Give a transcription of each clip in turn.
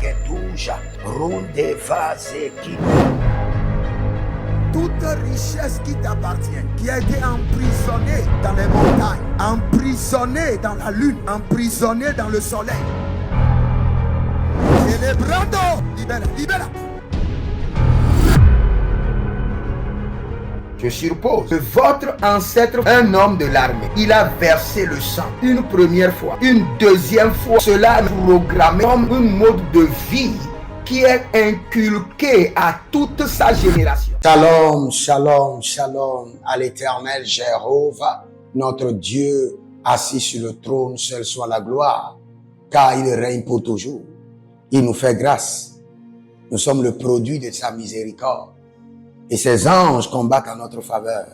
Keduja, Runde Vazeki. Toute richesse qui t'appartient, qui a été emprisonnée dans les montagnes, emprisonnée dans la lune, emprisonnée dans le soleil. Celebrando, libera, libera. Je suppose que votre ancêtre, un homme de l'armée, il a versé le sang une première fois, une deuxième fois. Cela est programmé comme un mode de vie qui est inculqué à toute sa génération. Shalom, shalom, shalom à l'Éternel Jéhovah, notre Dieu assis sur le trône, seul soit la gloire, car il règne pour toujours. Il nous fait grâce. Nous sommes le produit de sa miséricorde. Et ses anges combattent en notre faveur.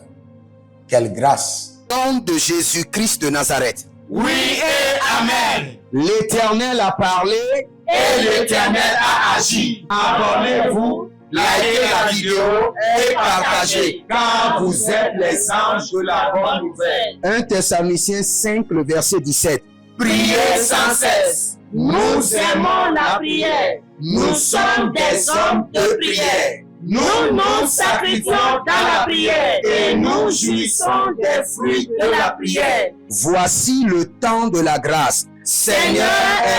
Quelle grâce! Au nom de Jésus-Christ de Nazareth. Oui et Amen. L'Éternel a parlé et l'Éternel a agi. Abonnez-vous, likez la vidéo et partagez, car vous êtes les anges de la bonne nouvelle. 1 Thessaloniciens 5, le verset 17. Priez sans cesse. Nous aimons la prière. Nous sommes des hommes de prière. Nous nous sacrifions dans la prière et nous jouissons des fruits de la prière. Voici le temps de la grâce. Seigneur,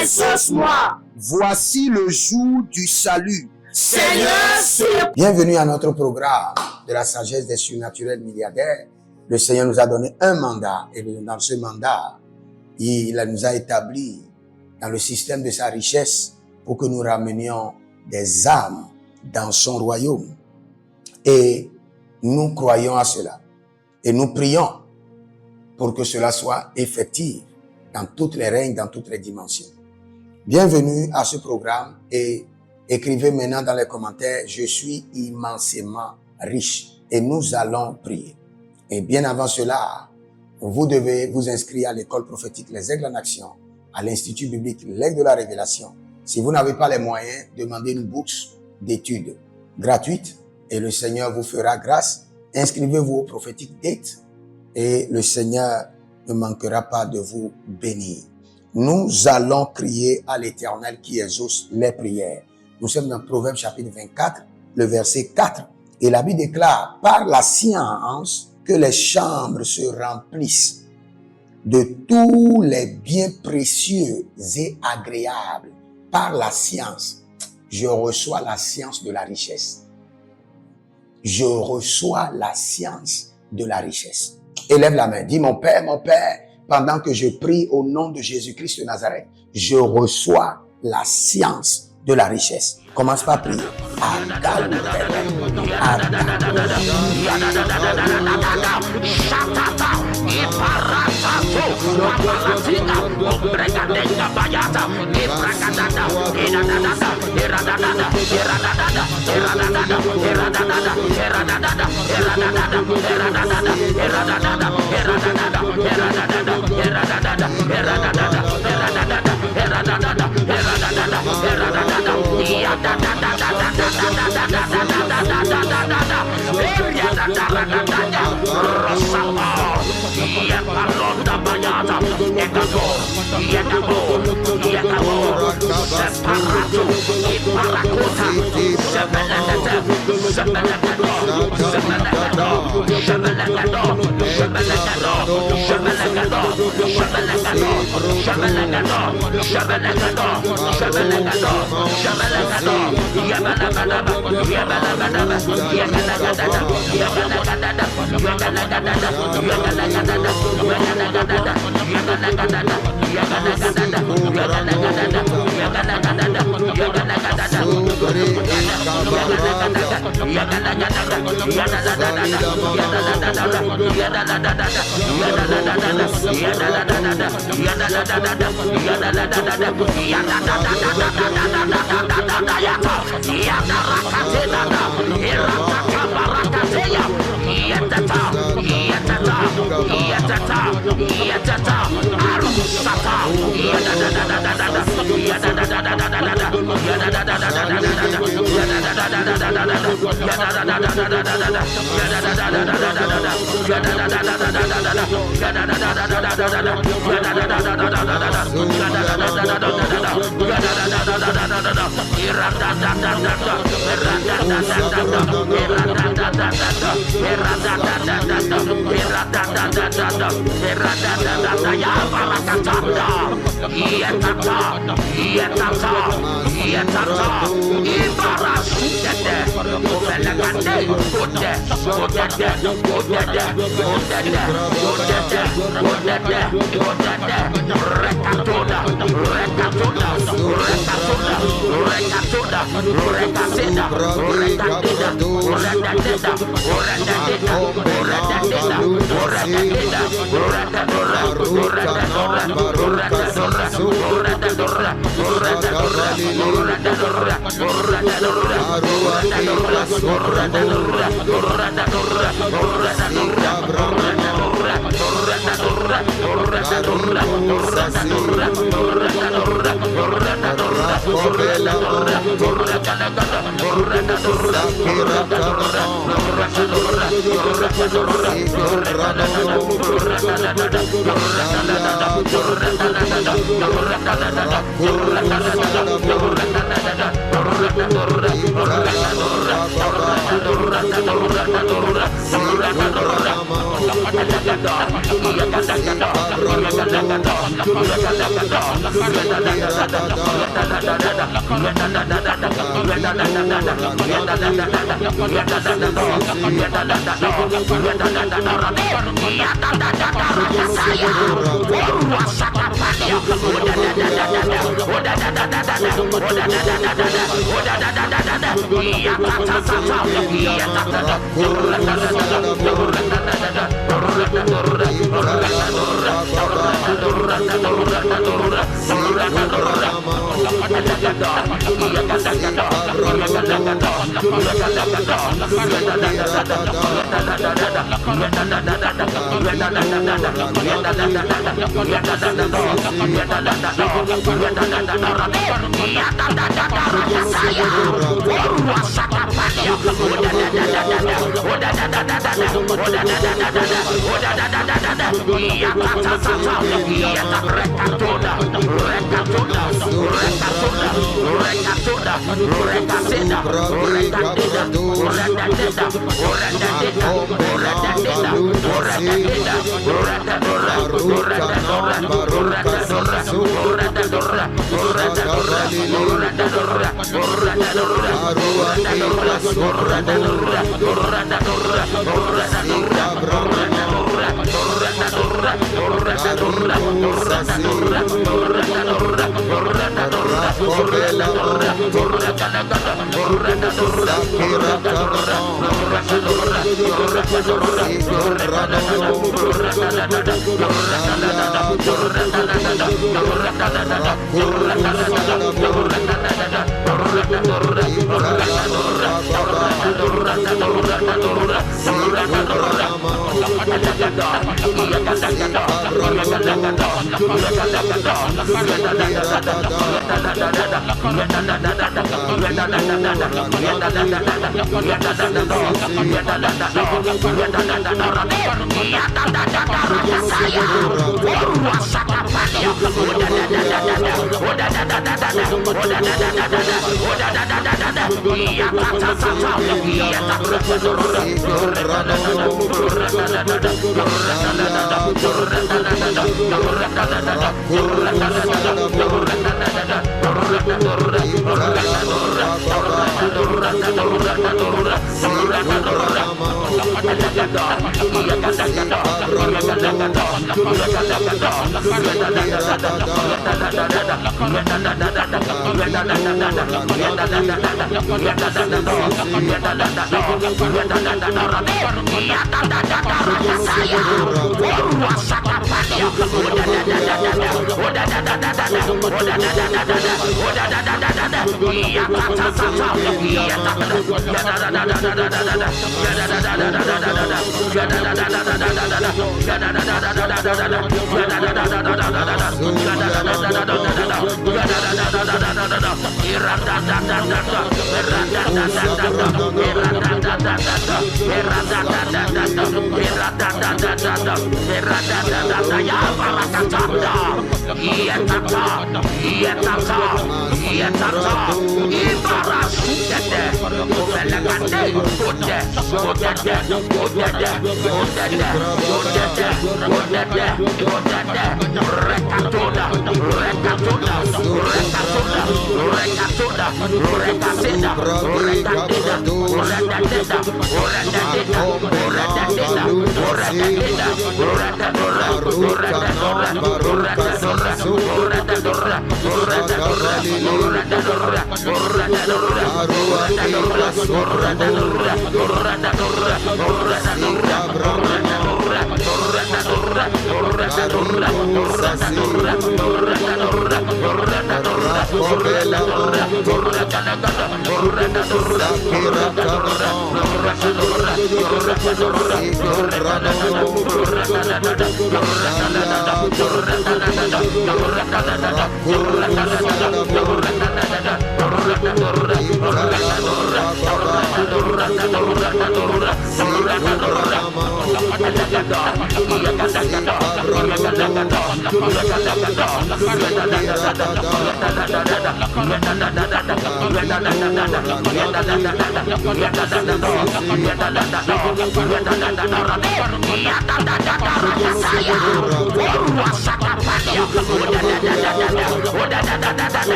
exauce-moi. Voici le jour du salut. Seigneur, bienvenue à notre programme de la sagesse des surnaturels milliardaires. Le Seigneur nous a donné un mandat et dans ce mandat, il nous a établi dans le système de sa richesse pour que nous ramenions des âmes dans son royaume. Et nous croyons à cela. Et nous prions pour que cela soit effectif dans toutes les règnes, dans toutes les dimensions. Bienvenue à ce programme et écrivez maintenant dans les commentaires « Je suis immensément riche » et nous allons prier. Et bien avant cela, vous devez vous inscrire à l'école prophétique Les Aigles en Action, à l'Institut biblique L'Aigle de la Révélation. Si vous n'avez pas les moyens, demandez une bourse d'études gratuites et le Seigneur vous fera grâce. Inscrivez-vous au prophétique date et le Seigneur ne manquera pas de vous bénir. Nous allons crier à l'Éternel qui exauce les prières. Nous sommes dans Proverbe chapitre 24, le verset 4. Et la Bible déclare, par la science que les chambres se remplissent de tous les biens précieux et agréables. Par la science, je reçois la science de la richesse. Je reçois la science de la richesse. Élève la main, dis mon Père, pendant que je prie au nom de Jésus-Christ de Nazareth, je reçois la science de la richesse. Commence par prier.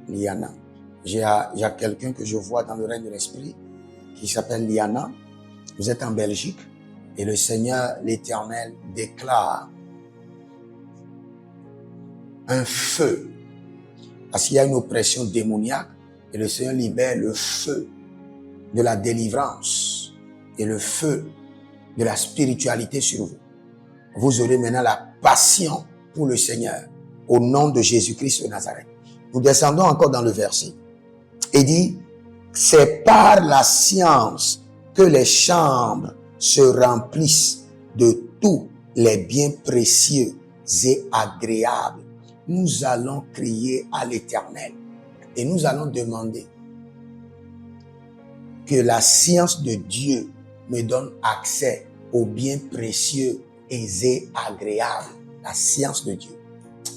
Liana. J'ai quelqu'un que je vois dans le règne de l'esprit qui s'appelle Liana. Vous êtes en Belgique et le Seigneur, l'Éternel, déclare un feu. Parce qu'il y a une oppression démoniaque et le Seigneur libère le feu de la délivrance et le feu de la spiritualité sur vous. Vous aurez maintenant la passion pour le Seigneur au nom de Jésus-Christ de Nazareth. Nous descendons encore dans le verset. Il dit, c'est par la science que les chambres se remplissent de tous les biens précieux et agréables. Nous allons crier à l'Éternel et nous allons demander que la science de Dieu me donne accès aux biens précieux et agréables. La science de Dieu.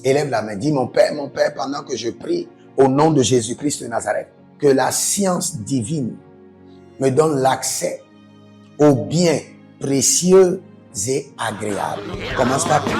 Élève la main, dis mon Père, pendant que je prie au nom de Jésus-Christ de Nazareth, que la science divine me donne l'accès aux biens précieux et agréables. Commence par prier.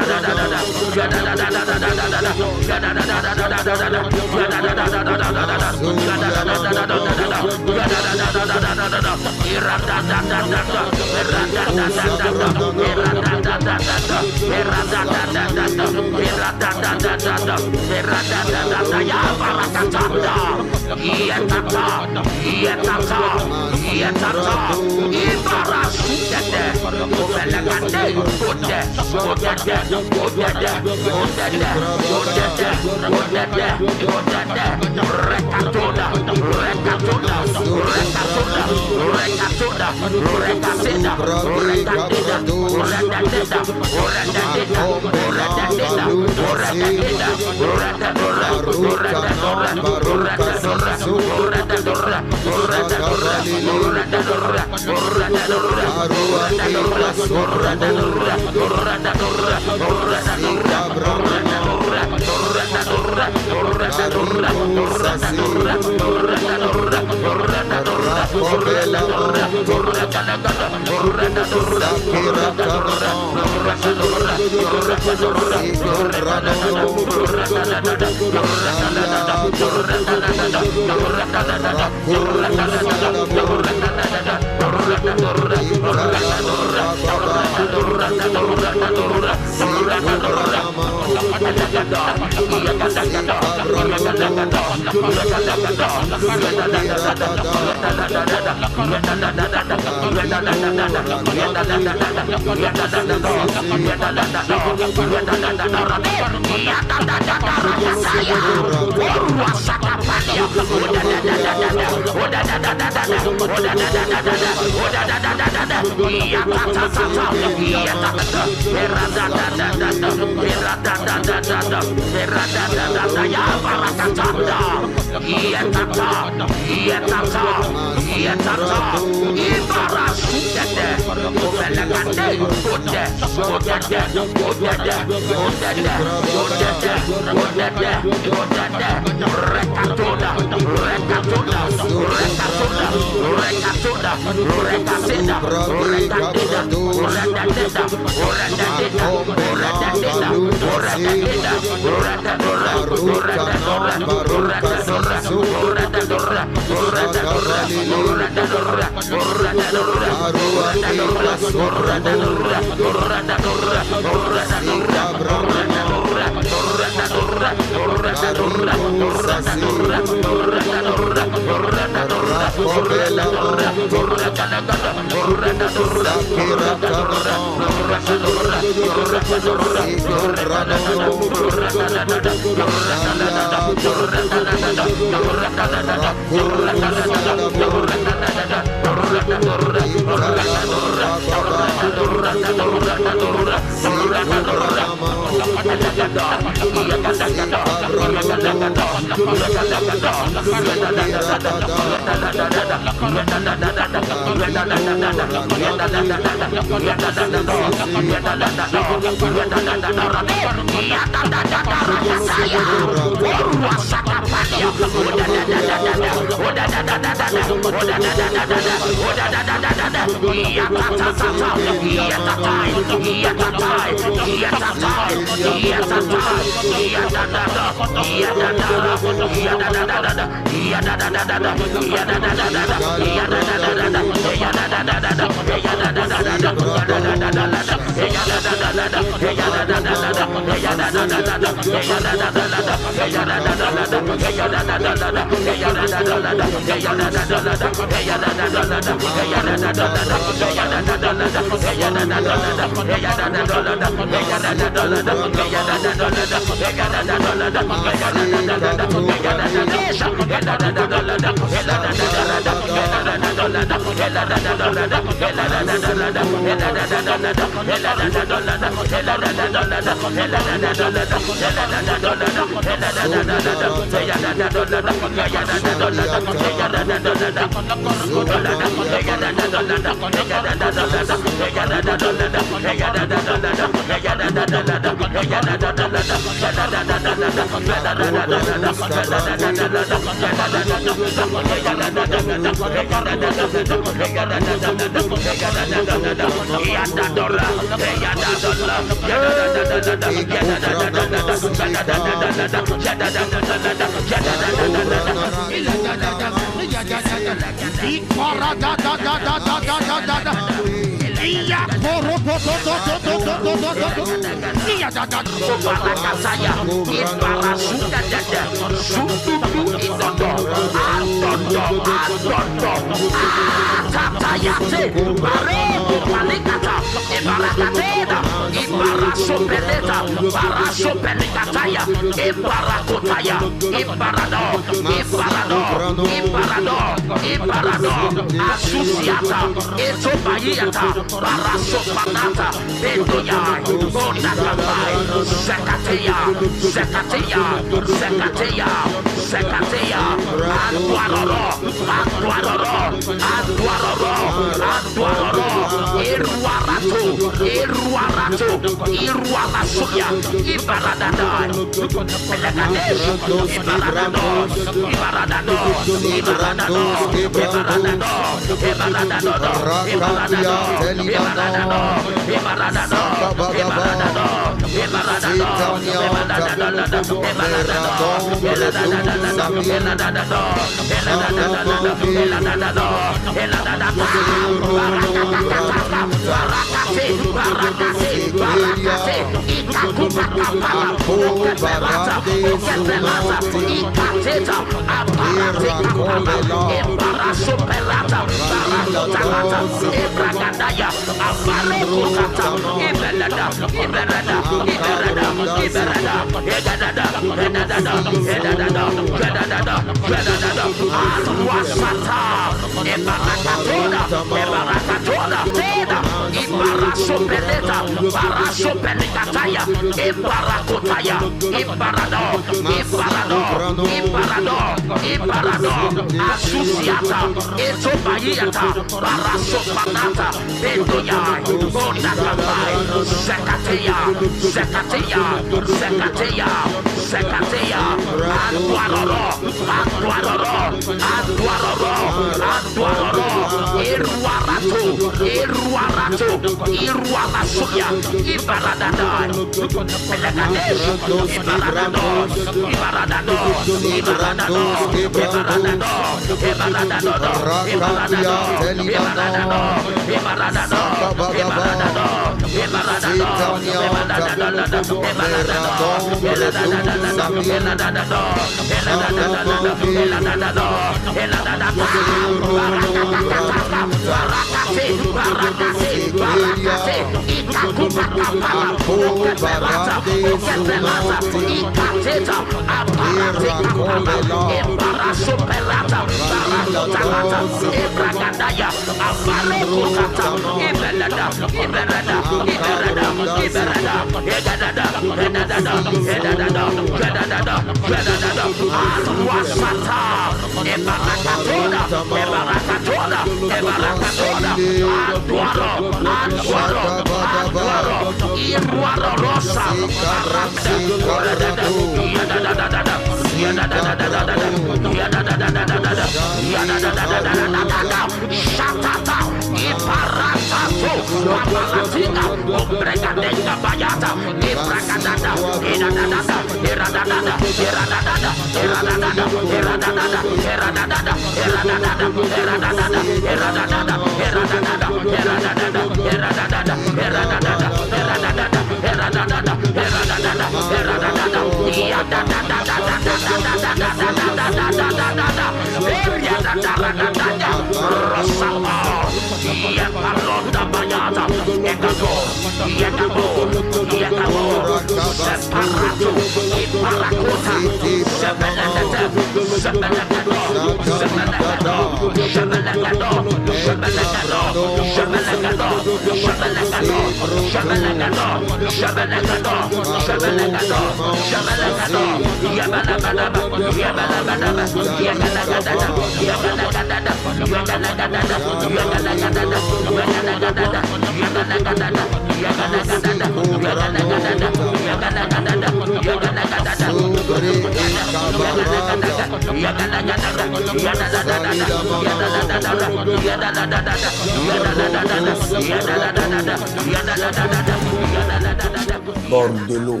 Bord de l'eau.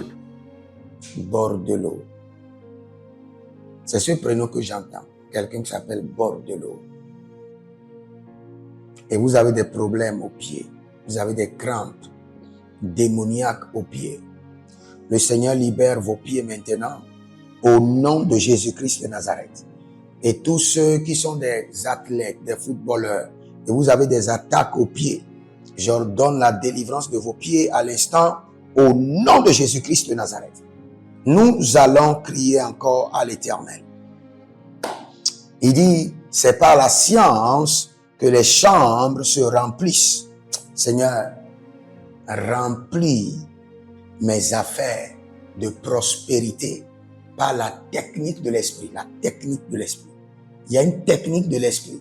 Bord de l'eau. C'est ce prénom que j'entends. Quelqu'un qui s'appelle bord de l'eau. Et vous avez des problèmes aux pieds. Vous avez des crampes démoniaques aux pieds. Le Seigneur libère vos pieds maintenant au nom de Jésus-Christ de Nazareth. Et tous ceux qui sont des athlètes, des footballeurs, et vous avez des attaques aux pieds, j'ordonne la délivrance de vos pieds à l'instant au nom de Jésus-Christ de Nazareth. Nous allons crier encore à l'Éternel. Il dit, c'est par la science que les chambres se remplissent. Seigneur, remplis mes affaires de prospérité par la technique de l'esprit. La technique de l'esprit. Il y a une technique de l'esprit.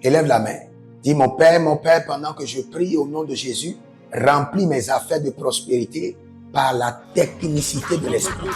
Élève la main. Dis, mon Père, pendant que je prie au nom de Jésus, remplis mes affaires de prospérité par la technicité de l'esprit.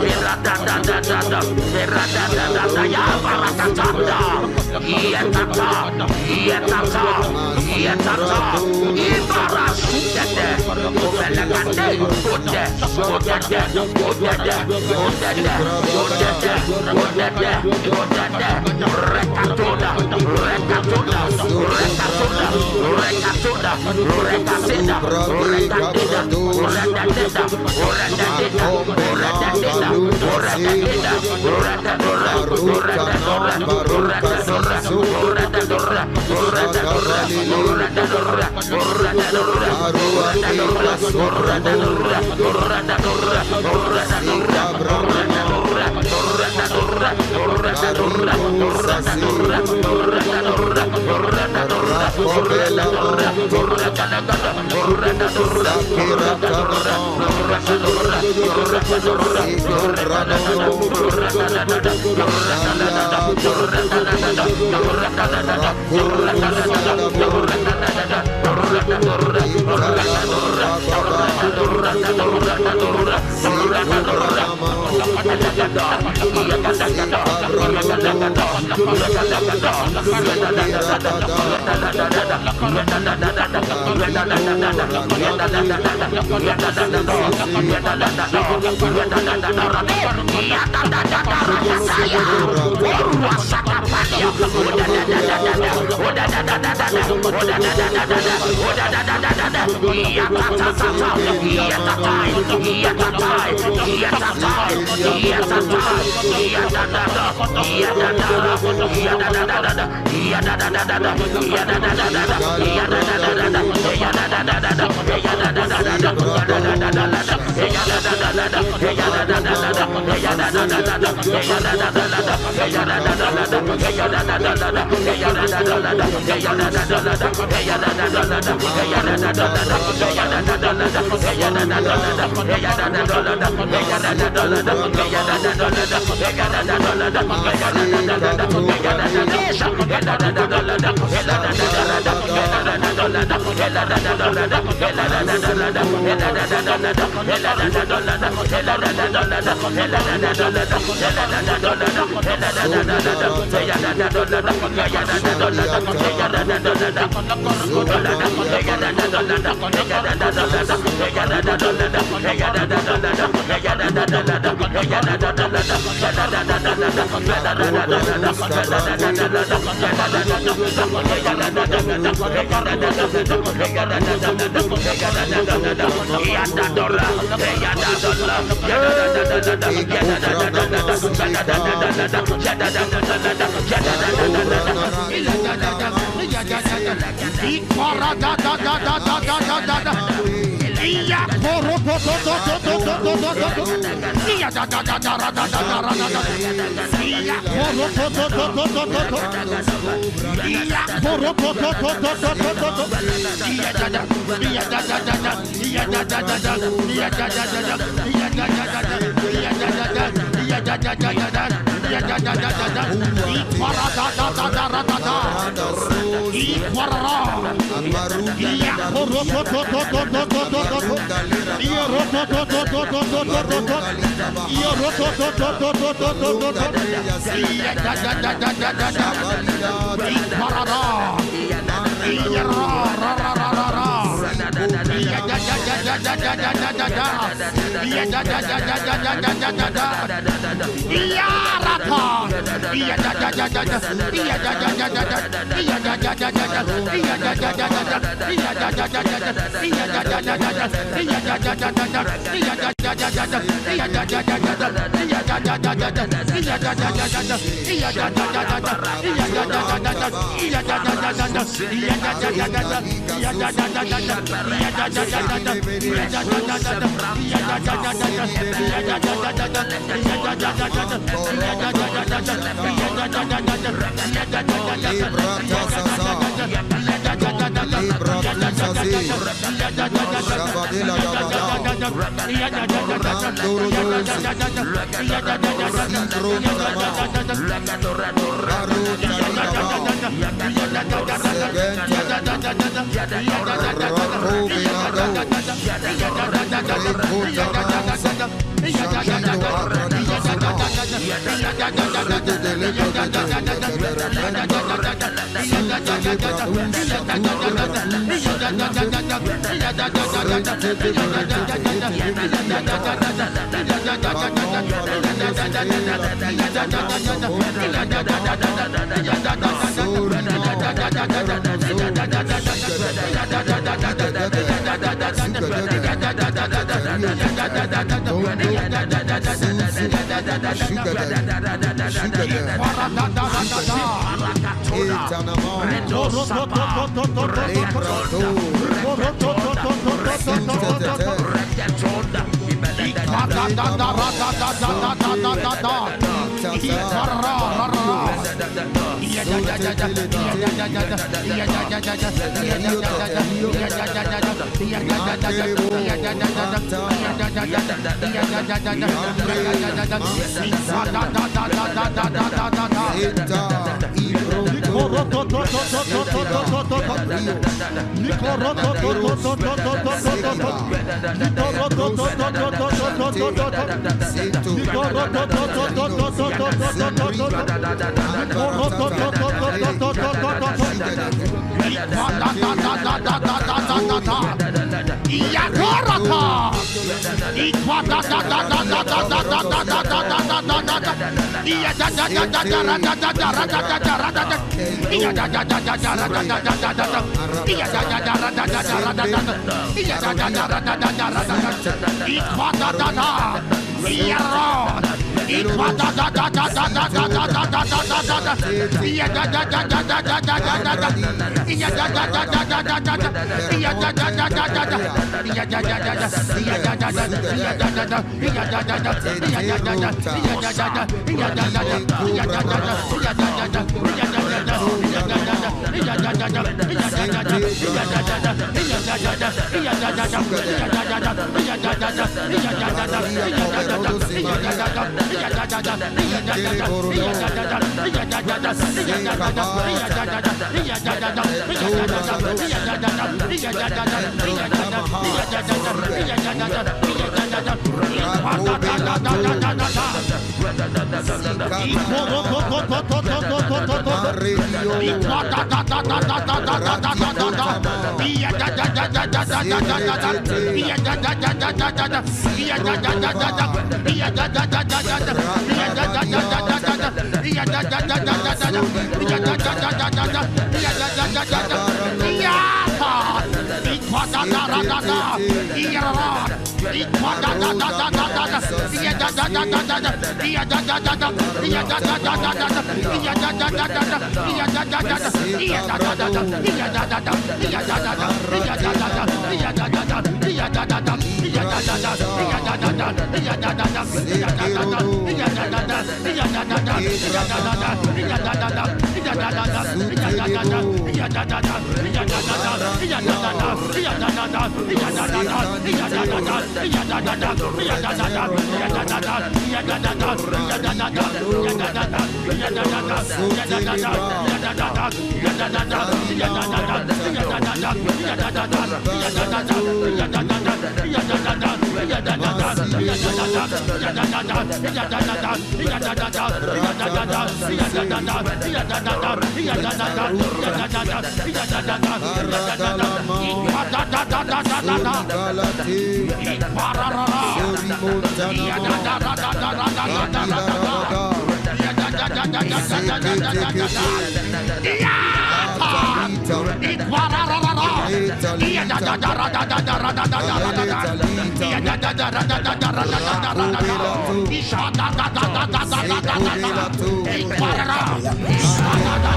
Irada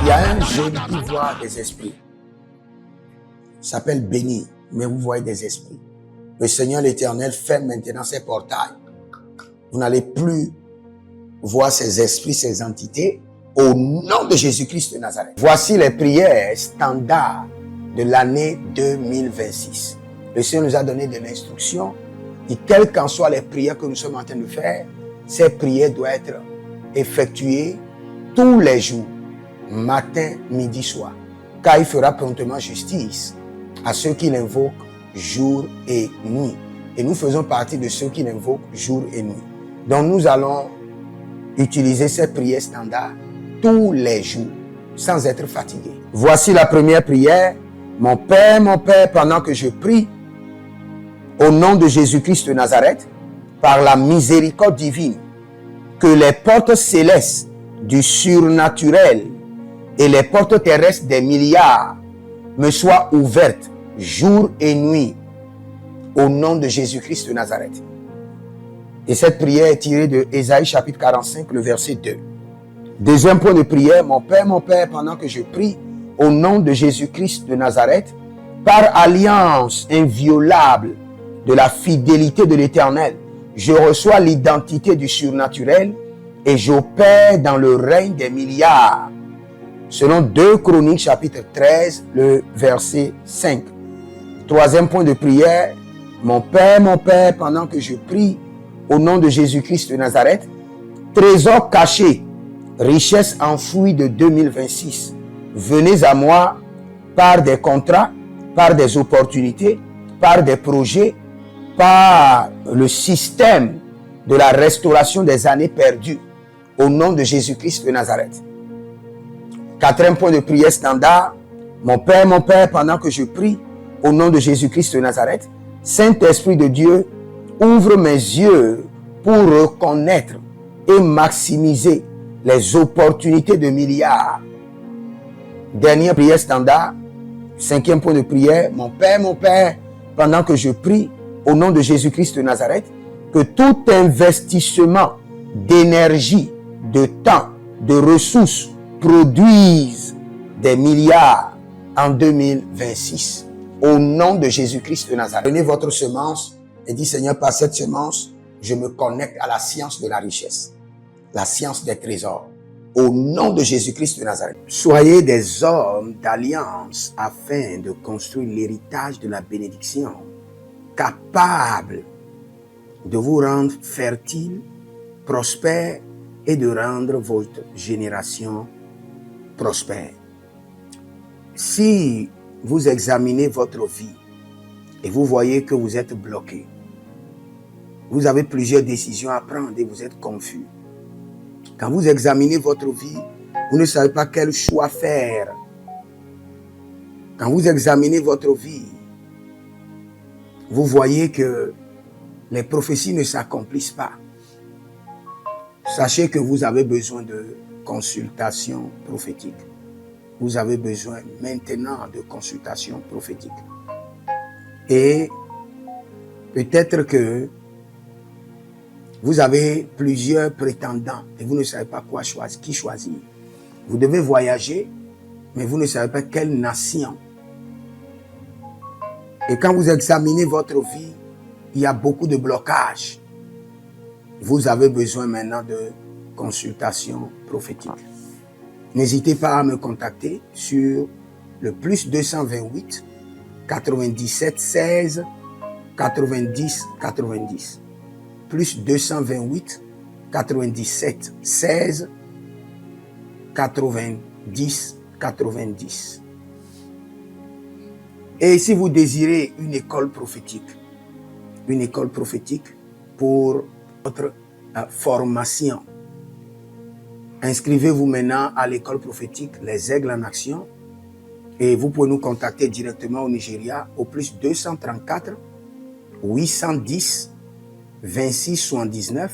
Il y a un jeune qui voit des esprits. Il s'appelle Béni, mais vous voyez des esprits. Le Seigneur l'Éternel ferme maintenant ses portails. Vous n'allez plus voir ces esprits, ces entités, au nom de Jésus-Christ de Nazareth. Voici les prières standards de l'année 2026. Le Seigneur nous a donné de l'instruction et quelles qu'en soient les prières que nous sommes en train de faire, ces prières doivent être effectuées tous les jours, matin, midi, soir. Car il fera promptement justice à ceux qui l'invoquent jour et nuit. Et nous faisons partie de ceux qui l'invoquent jour et nuit. Donc nous allons utilisez cette prière standard tous les jours, sans être fatigué. Voici la première prière. Mon Père, pendant que je prie, au nom de Jésus-Christ de Nazareth, par la miséricorde divine, que les portes célestes du surnaturel et les portes terrestres des milliards me soient ouvertes jour et nuit, au nom de Jésus-Christ de Nazareth. Et cette prière est tirée de Ésaïe chapitre 45, le verset 2. Deuxième point de prière, mon Père, pendant que je prie, au nom de Jésus-Christ de Nazareth, par alliance inviolable de la fidélité de l'Éternel, je reçois l'identité du surnaturel et j'opère dans le règne des milliards. Selon 2 Chroniques chapitre 13, le verset 5. Troisième point de prière, mon Père, pendant que je prie, au nom de Jésus-Christ de Nazareth, trésor caché, richesse enfouie de 2026, venez à moi par des contrats, par des opportunités, par des projets, par le système de la restauration des années perdues, au nom de Jésus-Christ de Nazareth. Quatrième point de prière standard, mon Père, pendant que je prie, au nom de Jésus-Christ de Nazareth, Saint-Esprit de Dieu, ouvre mes yeux pour reconnaître et maximiser les opportunités de milliards. Dernière prière standard, cinquième point de prière, mon Père, pendant que je prie, au nom de Jésus-Christ de Nazareth, que tout investissement d'énergie, de temps, de ressources produise des milliards en 2026. Au nom de Jésus-Christ de Nazareth. Prenez votre semence et dites, Seigneur, par cette semence, je me connecte à la science de la richesse, la science des trésors. Au nom de Jésus-Christ de Nazareth. Soyez des hommes d'alliance afin de construire l'héritage de la bénédiction, capables de vous rendre fertile, prospère et de rendre votre génération prospère. Si vous examinez votre vie et vous voyez que vous êtes bloqué, vous avez plusieurs décisions à prendre et vous êtes confus. Quand vous examinez votre vie, vous ne savez pas quel choix faire. Quand vous examinez votre vie, vous voyez que les prophéties ne s'accomplissent pas. Sachez que vous avez besoin de consultation prophétique. Vous avez besoin maintenant de consultation prophétique. Et peut-être que vous avez plusieurs prétendants et vous ne savez pas qui choisir. Vous devez voyager, mais vous ne savez pas quelle nation. Et quand vous examinez votre vie, il y a beaucoup de blocages. Vous avez besoin maintenant de consultation prophétique. N'hésitez pas à me contacter sur le plus 228 97 16 90 90. Plus 228 97 16 90 90. Et si vous désirez une école prophétique pour votre formation, inscrivez-vous maintenant à l'école prophétique Les Aigles en Action et vous pouvez nous contacter directement au Nigeria au plus 234 810 26 79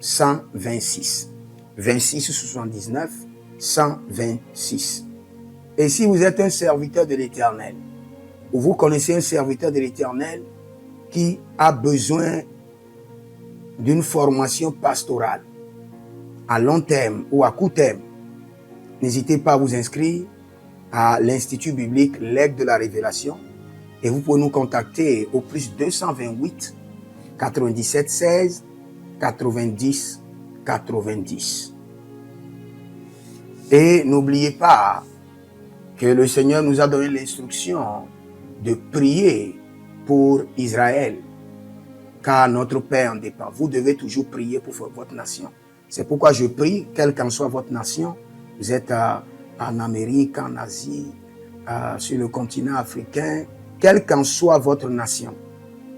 126. 26 79 126. Et si vous êtes un serviteur de l'Éternel, ou vous connaissez un serviteur de l'Éternel qui a besoin d'une formation pastorale à long terme ou à court terme, n'hésitez pas à vous inscrire à l'Institut biblique L'Aigle de la Révélation et vous pouvez nous contacter au plus 228 97 16 90 90. Et n'oubliez pas que le Seigneur nous a donné l'instruction de prier pour Israël, car notre Père en dépend. Vous devez toujours prier pour votre nation. C'est pourquoi je prie, quelle qu'en soit votre nation, vous êtes en Amérique, en Asie, sur le continent africain, quelle qu'en soit votre nation,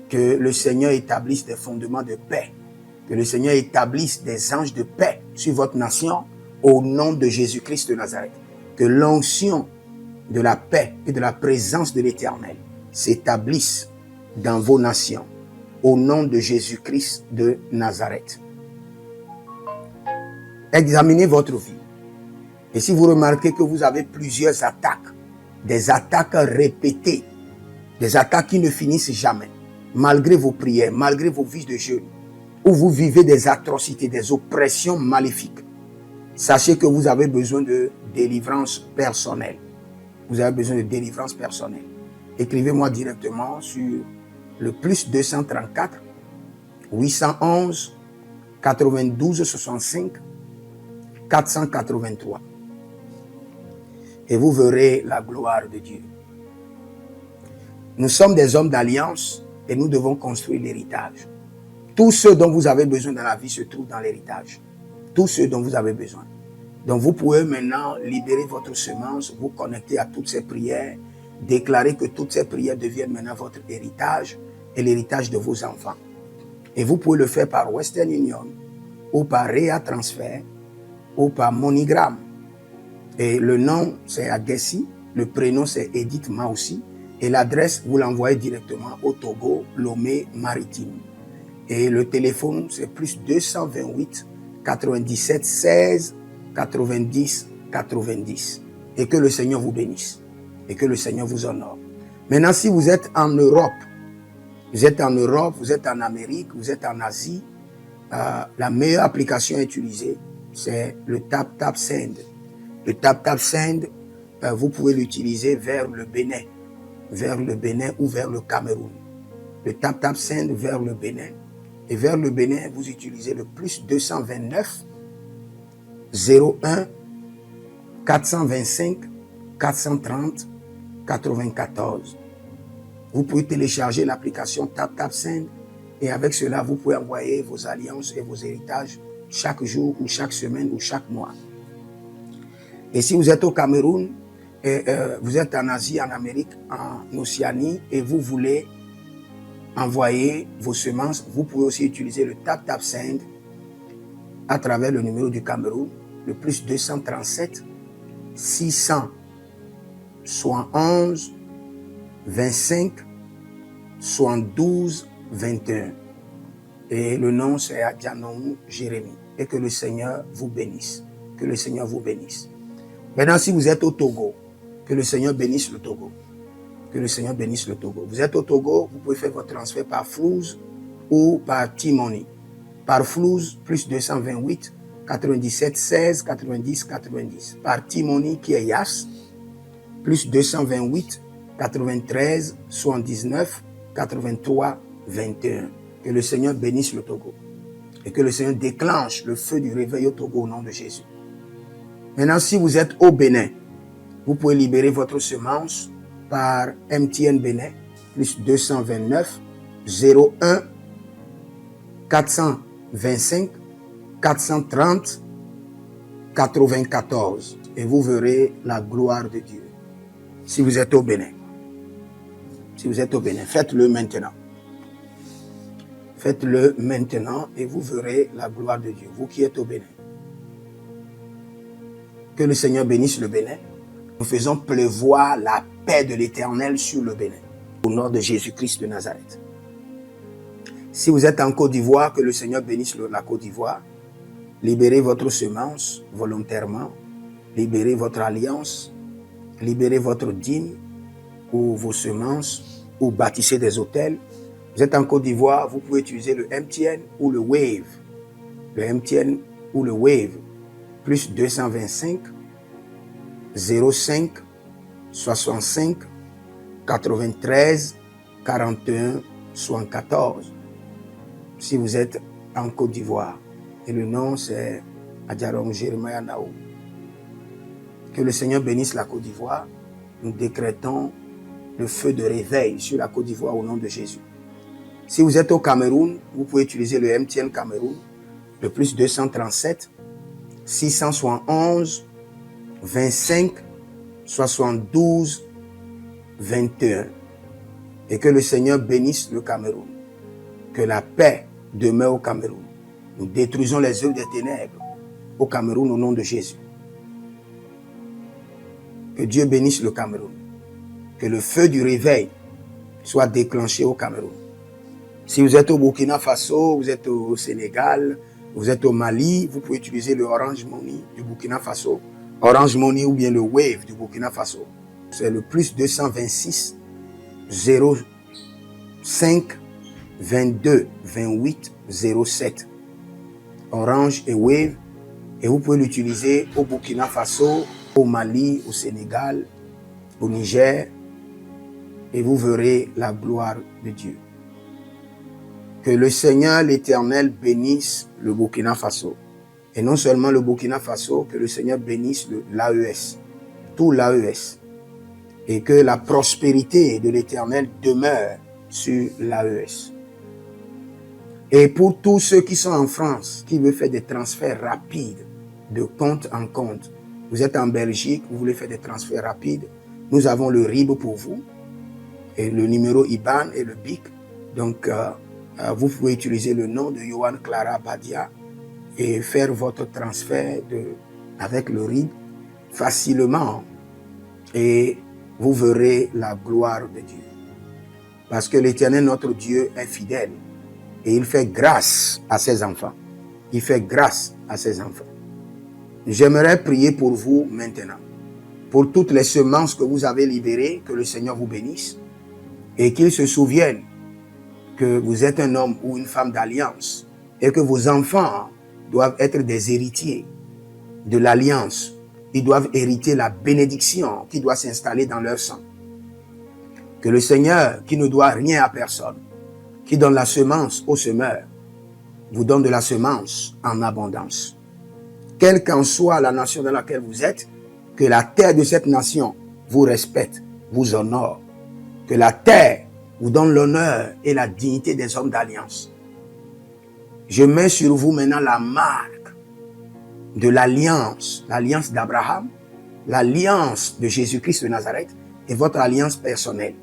que le Seigneur établisse des fondements de paix Que le Seigneur établisse des anges de paix sur votre nation au nom de Jésus-Christ de Nazareth. Que l'onction de la paix et de la présence de l'Éternel s'établisse dans vos nations au nom de Jésus-Christ de Nazareth. Examinez votre vie. Et si vous remarquez que vous avez plusieurs attaques, des attaques répétées, des attaques qui ne finissent jamais, malgré vos prières, malgré vos vies de jeûne, où vous vivez des atrocités, des oppressions maléfiques, sachez que vous avez besoin de délivrance personnelle. Vous avez besoin de délivrance personnelle. Écrivez-moi directement sur le plus 234 811 92 65 483. Et vous verrez la gloire de Dieu. Nous sommes des hommes d'alliance et nous devons construire l'héritage. Tout ce dont vous avez besoin dans la vie se trouve dans l'héritage. Tout ce dont vous avez besoin. Donc vous pouvez maintenant libérer votre semence, vous connecter à toutes ces prières, déclarer que toutes ces prières deviennent maintenant votre héritage et l'héritage de vos enfants. Et vous pouvez le faire par Western Union ou par Rea Transfer ou par MoneyGram. Et le nom c'est Agessi, le prénom c'est Edith Maussi et l'adresse vous l'envoyez directement au Togo, Lomé Maritime. Et le téléphone c'est plus 228 97 16 90 90. Et que le Seigneur vous bénisse. Et que le Seigneur vous honore. Maintenant, si vous êtes en Europe, vous êtes en Amérique, vous êtes en Asie, la meilleure application à utiliser, c'est le TapTapSend. Le TapTapSend, vous pouvez l'utiliser vers le Bénin ou vers le Cameroun. Le TapTapSend vers le Bénin. Et vers le Bénin, vous utilisez le plus 229 01 425 430 94. Vous pouvez télécharger l'application TapTapSend et avec cela, vous pouvez envoyer vos alliances et vos héritages chaque jour ou chaque semaine ou chaque mois. Et si vous êtes au Cameroun, vous êtes en Asie, en Amérique, en Océanie et vous voulez envoyer vos semences, vous pouvez aussi utiliser le TapTapSend à travers le numéro du Cameroun, le plus 237 671 25 72 21. Et le nom c'est Adjanou Jérémie. Et que le Seigneur vous bénisse. Que le Seigneur vous bénisse. Maintenant, si vous êtes au Togo, que le Seigneur bénisse le Togo. Que le Seigneur bénisse le Togo. Vous êtes au Togo, vous pouvez faire votre transfert par Flouz ou par T-Money. Par Flouz, plus 228 97 16 90 90. Par T-Money qui est Yas, plus 228 93 79 83 21. Que le Seigneur bénisse le Togo. Et que le Seigneur déclenche le feu du réveil au Togo au nom de Jésus. Maintenant, si vous êtes au Bénin, vous pouvez libérer votre semence par MTN Bénin, plus 229 01 425 430 94. Et vous verrez la gloire de Dieu. Si vous êtes au Bénin. Si vous êtes au Bénin, faites-le maintenant. Faites-le maintenant et vous verrez la gloire de Dieu. Vous qui êtes au Bénin. Que le Seigneur bénisse le Bénin. Nous faisons pleuvoir la paix de l'Éternel sur le Bénin. Au nom de Jésus-Christ de Nazareth. Si vous êtes en Côte d'Ivoire, que le Seigneur bénisse la Côte d'Ivoire. Libérez votre semence volontairement. Libérez votre alliance. Libérez votre dîme ou vos semences ou bâtissez des hôtels. Vous êtes en Côte d'Ivoire, vous pouvez utiliser le MTN ou le Wave. Le MTN ou le Wave. Plus 225 05 65 93 41 74. Si vous êtes en Côte d'Ivoire. Et le nom c'est Adjarom Jeremiah Naou. Que le Seigneur bénisse la Côte d'Ivoire. Nous décrétons le feu de réveil sur la Côte d'Ivoire au nom de Jésus. Si vous êtes au Cameroun, vous pouvez utiliser le MTN Cameroun, le plus 237 671 25 72 21. Et que le Seigneur bénisse le Cameroun. Que la paix demeure au Cameroun. Nous détruisons les œuvres des ténèbres au Cameroun au nom de Jésus. Que Dieu bénisse le Cameroun. Que le feu du réveil soit déclenché au Cameroun. Si vous êtes au Burkina Faso, vous êtes au Sénégal, vous êtes au Mali, vous pouvez utiliser le Orange Money du Burkina Faso. Orange Money ou bien le Wave du Burkina Faso. C'est le plus 226 05 22 28 07. Orange et Wave. Et vous pouvez l'utiliser au Burkina Faso, au Mali, au Sénégal, au Niger. Et vous verrez la gloire de Dieu. Que le Seigneur l'Éternel bénisse le Burkina Faso. Et non seulement le Burkina Faso, que le Seigneur bénisse l'AES, tout l'AES. Et que la prospérité de l'Éternel demeure sur l'AES. Et pour tous ceux qui sont en France, qui veulent faire des transferts rapides de compte en compte, vous êtes en Belgique, vous voulez faire des transferts rapides, nous avons le RIB pour vous, et le numéro IBAN et le BIC. Donc, vous pouvez utiliser le nom de Yohan Clara Badia et faire votre transfert avec le RIB facilement. Et vous verrez la gloire de Dieu. Parce que l'Éternel, notre Dieu, est fidèle. Et il fait grâce à ses enfants. Il fait grâce à ses enfants. J'aimerais prier pour vous maintenant. Pour toutes les semences que vous avez libérées, que le Seigneur vous bénisse. Et qu'il se souvienne que vous êtes un homme ou une femme d'alliance. Et que vos enfants doivent être des héritiers de l'alliance. Ils doivent hériter la bénédiction qui doit s'installer dans leur sang. Que le Seigneur, qui ne doit rien à personne, qui donne la semence au semeur, vous donne de la semence en abondance. Quelle qu'en soit la nation dans laquelle vous êtes, que la terre de cette nation vous respecte, vous honore. Que la terre vous donne l'honneur et la dignité des hommes d'alliance. Je mets sur vous maintenant la marque de l'alliance d'Abraham, l'alliance de Jésus-Christ de Nazareth et votre alliance personnelle.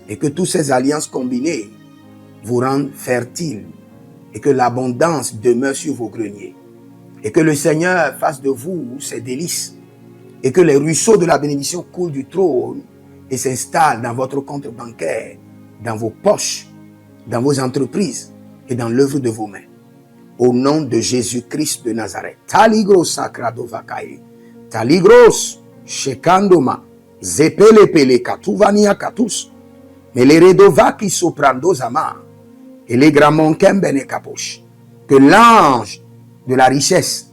Et que toutes ces alliances combinées vous rendent fertiles et que l'abondance demeure sur vos greniers. Et que le Seigneur fasse de vous ses délices et que les ruisseaux de la bénédiction coulent du trône et s'installent dans votre compte bancaire, dans vos poches, dans vos entreprises et dans l'œuvre de vos mains. Au nom de Jésus-Christ de Nazareth. Taligros sacrado vakae. Taligros shekandoma. Zepelepele katuvania katus. Meleredova ki soprando zama. Et les gramons kembene kaposh. Que l'ange de la richesse,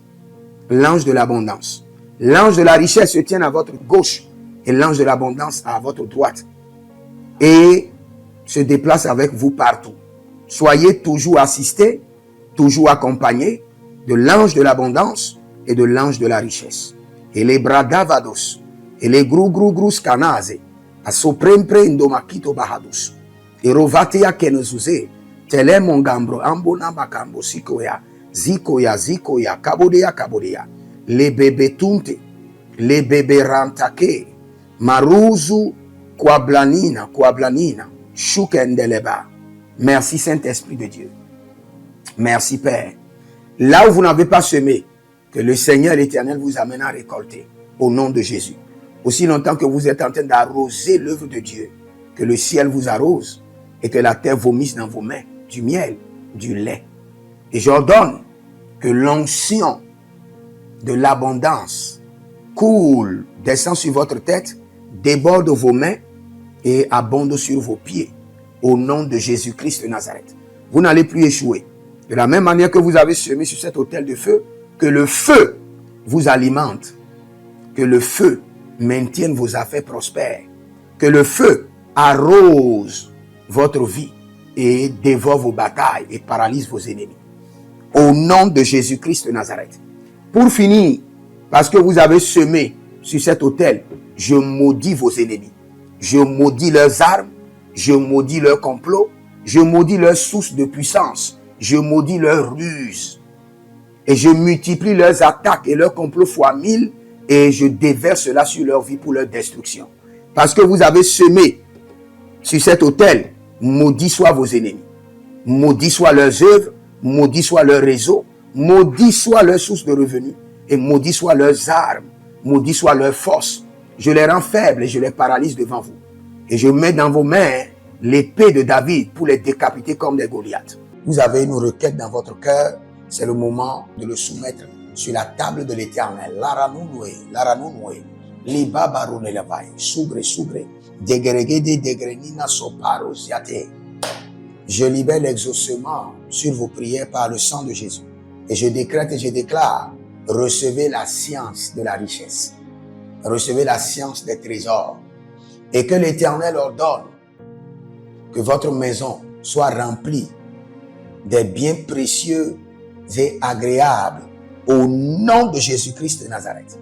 l'ange de l'abondance, l'ange de la richesse se tienne à votre gauche et l'ange de l'abondance à votre droite. Et se déplace avec vous partout. Soyez toujours assistés, toujours accompagné de l'ange de l'abondance et de l'ange de la richesse. Et les bradavados, et les grou scanaze, a soprempre indomakito bahadus, et rovatea kenezuze, tele mongambro ambona makambo sikoya, zikoya, kabodea, les bébés tunte, les bébés rantake, maruzu, kwablanina, shukendeleba. Merci Saint-Esprit de Dieu. Merci Père. Là où vous n'avez pas semé, que le Seigneur l'Éternel vous amène à récolter. Au nom de Jésus. Aussi longtemps que vous êtes en train d'arroser l'œuvre de Dieu, que le ciel vous arrose et que la terre vomisse dans vos mains du miel, du lait. Et j'ordonne que l'onction de l'abondance coule, descend sur votre tête, déborde vos mains et abonde sur vos pieds. Au nom de Jésus-Christ de Nazareth. Vous n'allez plus échouer. De la même manière que vous avez semé sur cet autel de feu, que le feu vous alimente, que le feu maintienne vos affaires prospères, que le feu arrose votre vie et dévore vos batailles et paralyse vos ennemis. Au nom de Jésus-Christ de Nazareth. Pour finir, parce que vous avez semé sur cet autel, je maudis vos ennemis. Je maudis leurs armes, je maudis leurs complots, je maudis leurs sources de puissance, je maudis leurs ruses. Et je multiplie leurs attaques et leurs complots fois 1000 et je déverse cela sur leur vie pour leur destruction. Parce que vous avez semé sur cet autel, maudit soient vos ennemis, maudit soient leurs œuvres, maudit soit leur réseau, Maudit soit leur source de revenus et maudit soit leurs armes, maudit soit leur force. Je les rends faibles et je les paralyse devant vous. Et je mets dans vos mains l'épée de David pour les décapiter comme des Goliaths. Vous avez une requête dans votre cœur, c'est le moment de le soumettre sur la table de l'Éternel. Laranunwe, liba barone lavai, sugre, degregede degrenina soparo ziate. Je libère l'exaucement sur vos prières par le sang de Jésus. Et je décrète et je déclare, recevez la science de la richesse. Recevez la science des trésors. Et que l'Éternel ordonne que votre maison soit remplie des biens précieux et agréables au nom de Jésus-Christ de Nazareth.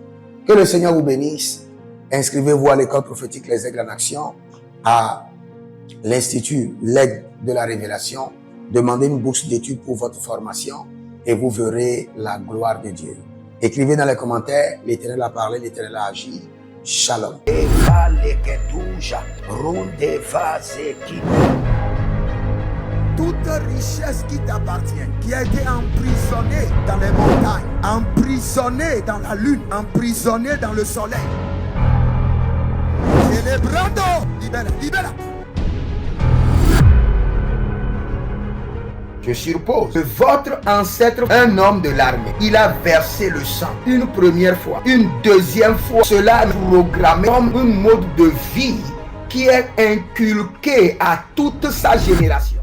Que le Seigneur vous bénisse. Inscrivez-vous à l'école prophétique Les Aigles en Action, à l'Institut L'Aigle de la Révélation. Demandez une bourse d'études pour votre formation et vous verrez la gloire de Dieu. Écrivez dans les commentaires, l'Éternel a parlé, l'Éternel a agi. Shalom. Toute richesse qui t'appartient, qui a été emprisonnée dans les montagnes, emprisonnée dans la lune, emprisonnée dans le soleil. Célébrando, libère. Je suppose que votre ancêtre, un homme de l'armée, il a versé le sang une première fois, une deuxième fois. Cela est programmé comme un mode de vie qui est inculqué à toute sa génération.